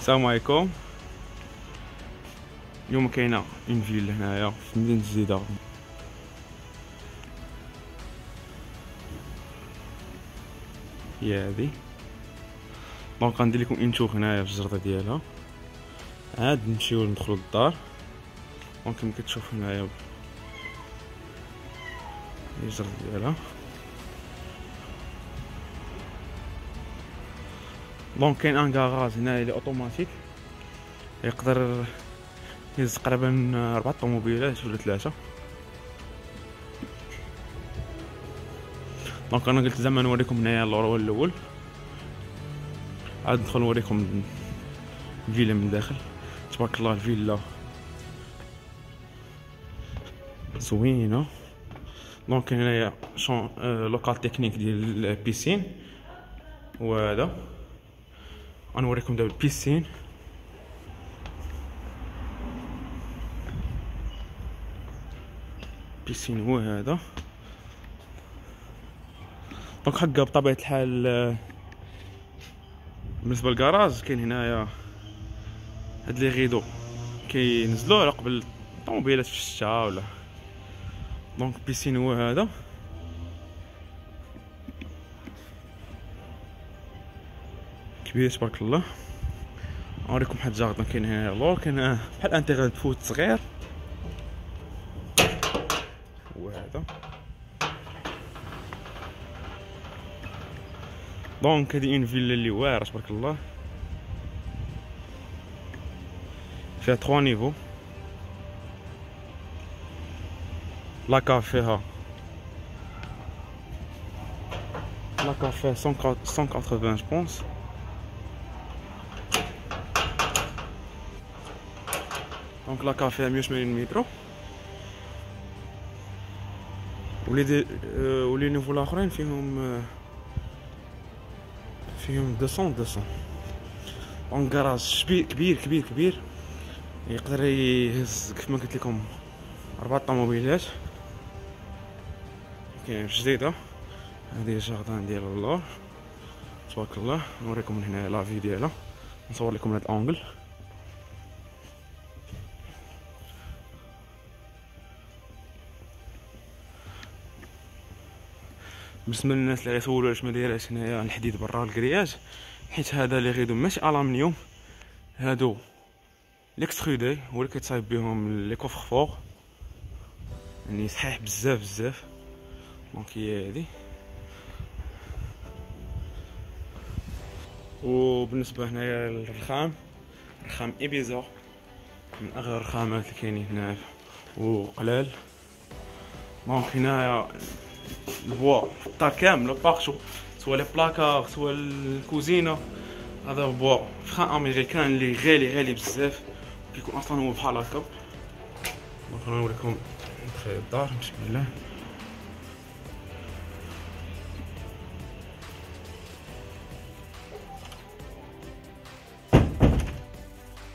السلام عليكم. اليوم كاينه اون فيل هنايا في مدينه الزيدة، هي هادي. دونك غندير لكم اون تور هنايا في الجرده ديالها، عاد نمشيو ندخلو للدار. دونك كما كتشوف هنايا هي الجرده ديالها. دونك كاين ان كاراج هنايا لي اوتوماتيك، يقدر يهز تقريبا 4 طوموبيلات ولا 3. دونك انا قلت زعما نوريكم هنايا اللور الاول، عاد ندخل نوريكم الفيلا من داخل. تبارك الله الفيلا زوينه. دونك هنايا شون لوكال تكنيك ديال البيسين، وهذا غنوريكم دابا البيسين. البيسين هو هذا. دونك هكا بطبيعة الحال. بالنسبة للكراج كاين هنايا هاد لي غيدو كينزلوه على قبل الطوموبيلات في الشتا ولا. دونك البيسين هو هذا، كبير تبارك الله. نوريكم واحد الجاردن كاين هنا اللور، كاين بحال انتيغ فوت صغير هو هذا. دونك هادي اون فيلا اللي واعره تبارك الله، فيها 3 نيفو. لاكا فيها 180 جوبونس. دونك لاكا فيها 180 متر، ولي نيفو الاخرين فيهم 200. دونك كراج كبير كبير كبير، يقدر يهز كيف ما قلت لكم 4 طوموبيلات. كاين جديده هذه الجاردان ديال اللور تبارك الله. نوريكم من هنا لافي ديالها، نصور لكم هاد الانجل. بالنسبه للناس اللي غيسولوا علاش ما دايرهاش هنايا الحديد برا الكرياج، حيت هذا اللي غيدو ماشي الومنيوم، هادو ليكسترودي هو اللي كيتصايب بهم لي كوفر فور، يعني صحيح بزاف بزاف. دونك هي هادي. وبالنسبه هنايا للرخام، رخام ايبيزا من اغلى الرخامات اللي كاينين هنايا وقلال. دونك هنايا البوا الدار كامله بارتو، سوا لي بلاكار سوا الكوزينه، هذا بوا فخان امريكان اللي غالي بزاف، كيكون اصلا هو بحال هكا. دونك نوريكم في الدار بسم الله.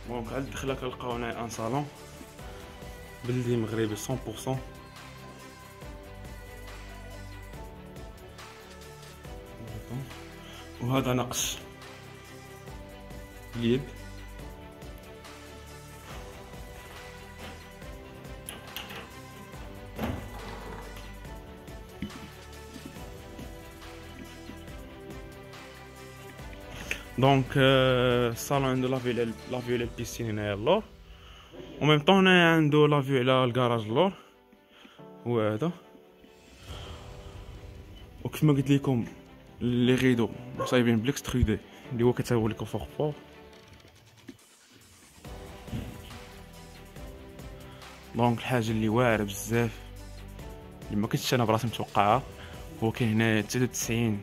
دونك على الدخله كنلقاو هنا ان صالون بلدي مغربي 100%. وهذا نقش اليد. دونك الصالون عنده لافيو على البيسين هنايا اللور، و ميم طون هنايا عنده لافيو على الكراج اللور هو هذا. وكيف ما قلت لكم لي غيدو صايبين بليكسترودي اللي هو كتساوي لكم فوق فوق. دونك الحاجه اللي واعره بزاف اللي ما كنتش انا براسي متوقعها، هو كاين هنا 93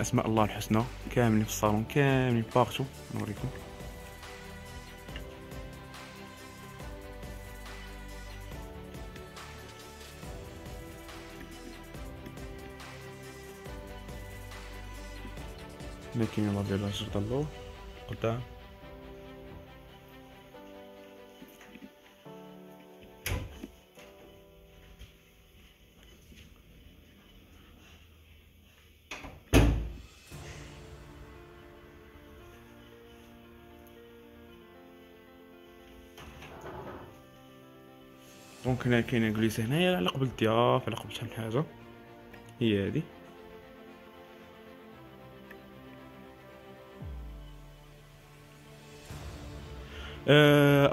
اسماء الله الحسنى كاملين في الصالون، كاملين بارتو. نوريكم هنا كاين لافي على الجرده اللور قدام. دونك هنا كاينه كليسه هنايا على قبل الضياف، على قبل شحال من حاجه، هي هادي.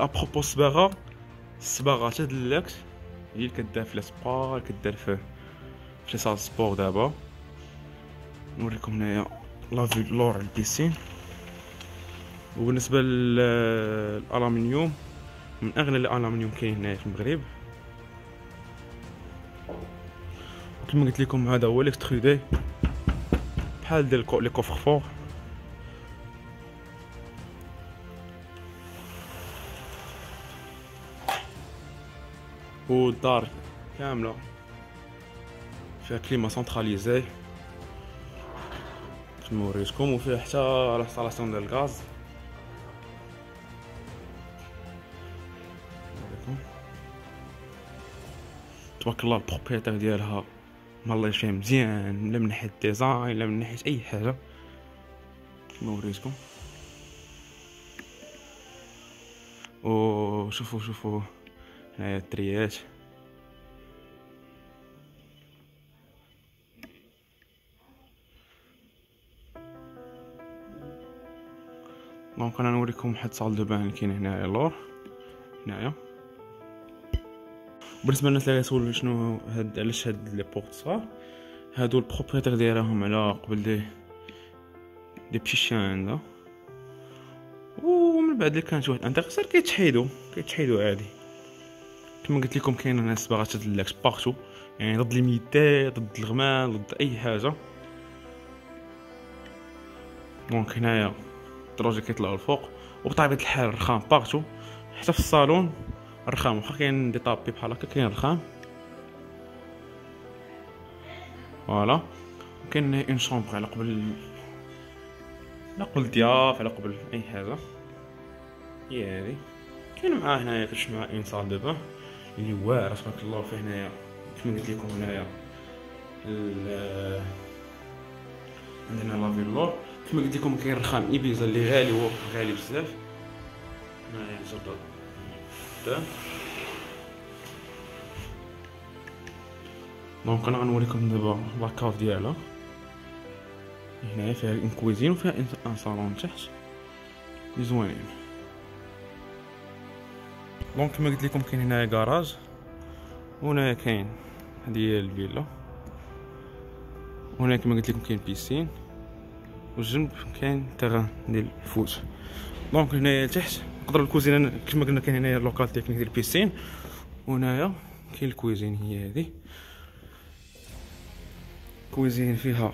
ابروبو الصباغه تدلكت، هي اللي كدار في لاسبا، كدار في لي صال سبور. دابا نوريكم هنايا لا في لور على البيسين. وبالنسبه للالومنيوم، من اغلى الالومنيوم كاين هنايا في المغرب. وكما قلت لكم هذا هو ليكسترودي بحال ديال لي كوفر فور. والدار كامله فيها كليما سونتراليزي كما وريتكم، وفيها حتى لانستالاسيون ديال الغاز. تبارك الله البروبريتير ديالها والله فيها مزيان، لا من ناحيه ديزاين لا من ناحيه اي حاجه كما وريتكم. شوفوا هنايا التريات. دونك انا نوريكم واحد صال دو بان اللي كاين هنايا لور هنايا. بالنسبه للناس اللي غيسولوا شنو هاد علاش هاد لي بورت صغار، هادو البروبريتير ديالهم على قبل دي بشي شان، ومن بعد اللي كانت واحد انترسير كيتحيدوا عادي. كما قلت لكم كاين ناس باغا تدلك بارتو، يعني ضد ليميتي، ضد الغمال، ضد اي حاجه. دونك هنايا الدروجي كيطلعوا الفوق، وبطبيعه الحال الرخام بارتو، حتى في الصالون الرخام. واخا كاين دي طابي بحال هكا كاين الرخام فوالا. وكاين اون شومبر على قبل الضياف، على قبل اي حاجه، هي هادي. كاين معاه هنايا كاش مع اون صال دو بان اللي واعر تبارك الله. فيه هنايا كما قلت لكم هنايا عندنا لافي لور. كما قلت لكم كاين رخام ايبيزا اللي غالي، هو غالي بزاف. هنايا زرد قدام. دونك انا غنوريكم دابا لاكاف ديالها. هنايا فيها اون كويزين وفيها ان صالون تحت لي زوينين. دونك كما قلت لكم كاين هنايا كراج، وهنايا كاين هذه هي الفيلا، وهنا كما قلت لكم كاين بيسين، والجنب كاين تيران ديال الفوت. دونك هنايا تحت نقدروا الكوزينه كما قلنا. كاين هنايا لوكال تكنيك ديال البيسين، وهنايا كاين الكويزين هي هذه. كويزين فيها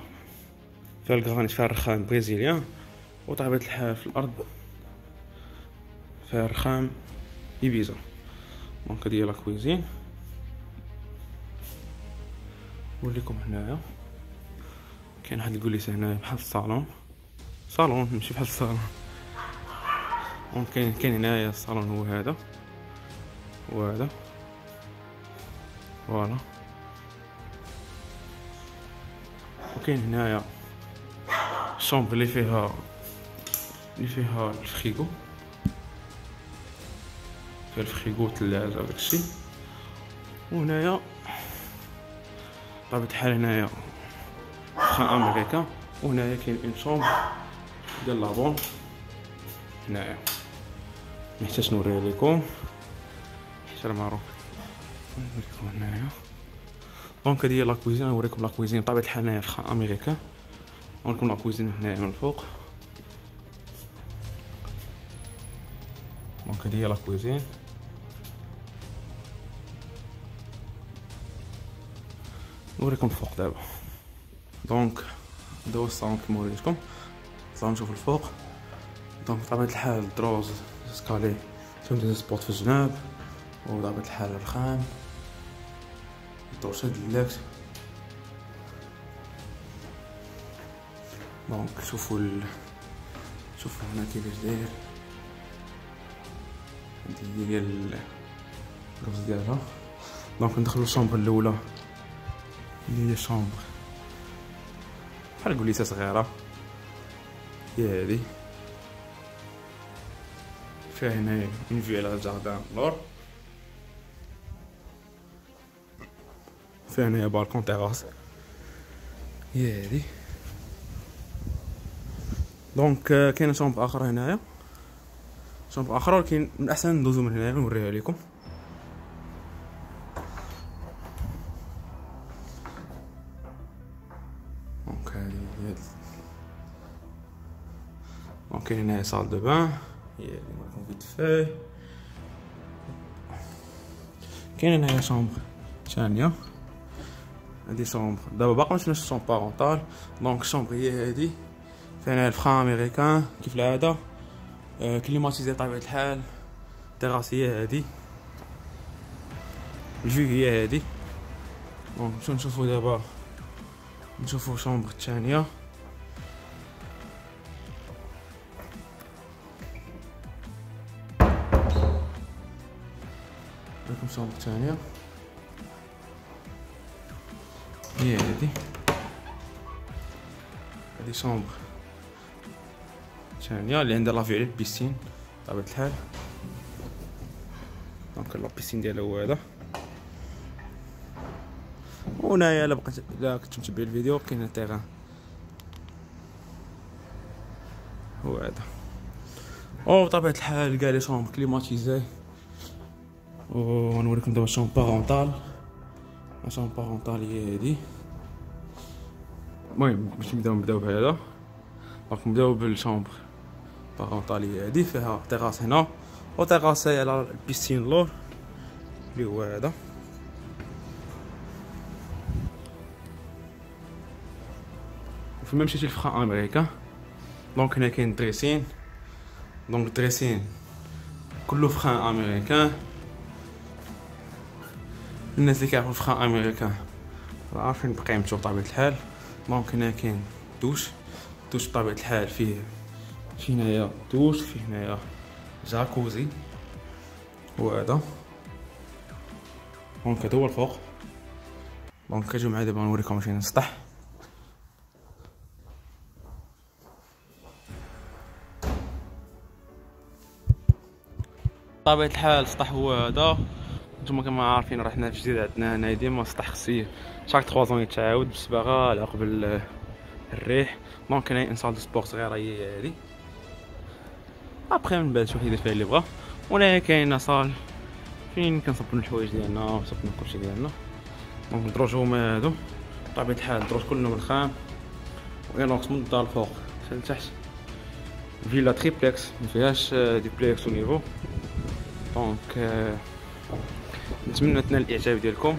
الكرانيت، فيها الرخام بريزيليان، وطبيعة الحال في الارض فيها الرخام ايبيزا. دونك هذه هي لا كويزين. نوريكم هنايا كاين واحد الكوليسه هنايا بحال الصالون ماشي بحال الصالون. دونك كاين هنايا الصالون هو هذا وهذا فوالا. وكاين هنايا الشومبر اللي فيها الفريغو، فيها الفريغو والثلاجه وداكشي. وهنايا بطبيعة الحال هنايا خان امريكا. وهنايا كاين اون شومبر ديال لابون هنايا، محتاج نوريها لكم حتى معروف. نوريكم هنايا. دونك هذه هي لا كويزين. نوريكم لا كويزين بطبيعة الحال هنايا في خان امريكا. نوريكم لا كويزين هنايا من الفوق. دونك هذه هي لا كويزين. نوريكم الفوق دابا. دونك هذا هو الصالون كيما وريتكم. الصالون نشوف الفوق. دونك بطبيعة الحال الدروز سكالي فيهم دي سبوت في الجناب، وبطبيعة الحال الرخام الدوشة ديالك. دونك شوفوا هنا كيفاش داير. هادي هي الدروز ديالها. دونك ندخلو الشومبر الاولى اللي هي شومبر بحال كوليسه صغيره، هي هادي. فيها هنايا اون في على الجاردان لور. فيها هنايا بالكون تيراس هي هادي. دونك كاينه شومبر اخرى هنايا، شومبر اخرى، ولكن من الاحسن ندوزو من هنايا ونوريها لكم. دونك هادي هي دونك كاين هنايا صال دو بان هي هادي نوريكم فيت فاي. كاين هنايا شومبر ثانيه، هادي شومبر دابا باقا مشفناش الشومبر بارونطال. دونك الشومبر هي هادي، فيها الفخان امريكان كيف العاده، كليماتيزي بطبيعة الحال، تيراس هي هادي، الفيو هي هادي. دونك نمشيو نشوفو دابا، نشوفو شومبر الثانية. نوريكم شومبر الثانية هي هادي، هادي شومبر ثانية اللي عندها لافيو على البيسين بطبيعة الحال. دونك البيسين ديالها هو هذا. وهنايا الا كنتو متبعين الفيديو كاين تيغان هو هذا. او بطبيعة الحال كاع لي شومبر كليماتيزي. ونوريكم دابا الشومبر بارونطال. الشومبر بارونطال هي هادي. المهم باش نبداو بهذا، دونك نبداو بالشومبر بارونطال هي هادي، فيها تيراس هنا وتيراس على البيسين اللور اللي هو هذا. فما مشيتي الفخان امريكا. دونك هنا كاين دريسين، دونك دريسين كله فخان امريكان. الناس اللي كيعرفوا الفخان امريكان عارفين بقيمته بطبيعة الحال. دونك هنا كاين دوش بطبيعة الحال، فيه هنايا دوش، فيه هنايا جاكوزي هو هذا. دونك هذا هو الفوق. دونك كتجيو معايا دابا نوريكم فين السطح. بطبيعة الحال السطح هو هذا. نتوما كما عارفين راه حنا في جديد عندنا هنايا ديما السطح خصو شاك 3 زون يتعاود بالصباغه على قبل الريح. دونك كاين ان سال دو سبور صغيره هي هادي. ابخي من بعد شوف يدير فيها اللي بغا. وهنايا كاين صال فين كنصبوا الحوايج ديالنا وصبنا كلشي ديالنا. دونك الدروج هما هادو بطبيعة الحال، الدروج كلهم الخام. وينوكس من الدار الفوق حتى لتحت. فيلا تريبلكس مفيهاش ديبلكس ونيفو. دونك نتمنى تنال الاعجاب ديالكم.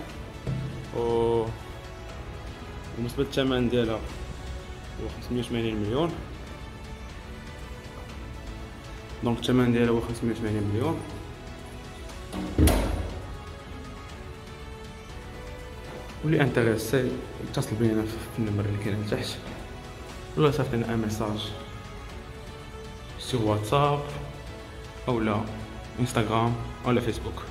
وبالنسبه للثمن ديالها هو 580 مليون. دونك الثمن ديالها هو 580 مليون. واللي انتريسي يتصل بينا في النمر اللي كاين لتحت، ولا صيفط لنا ان ميساج سي واتساب او لا انستغرام او لا فيسبوك.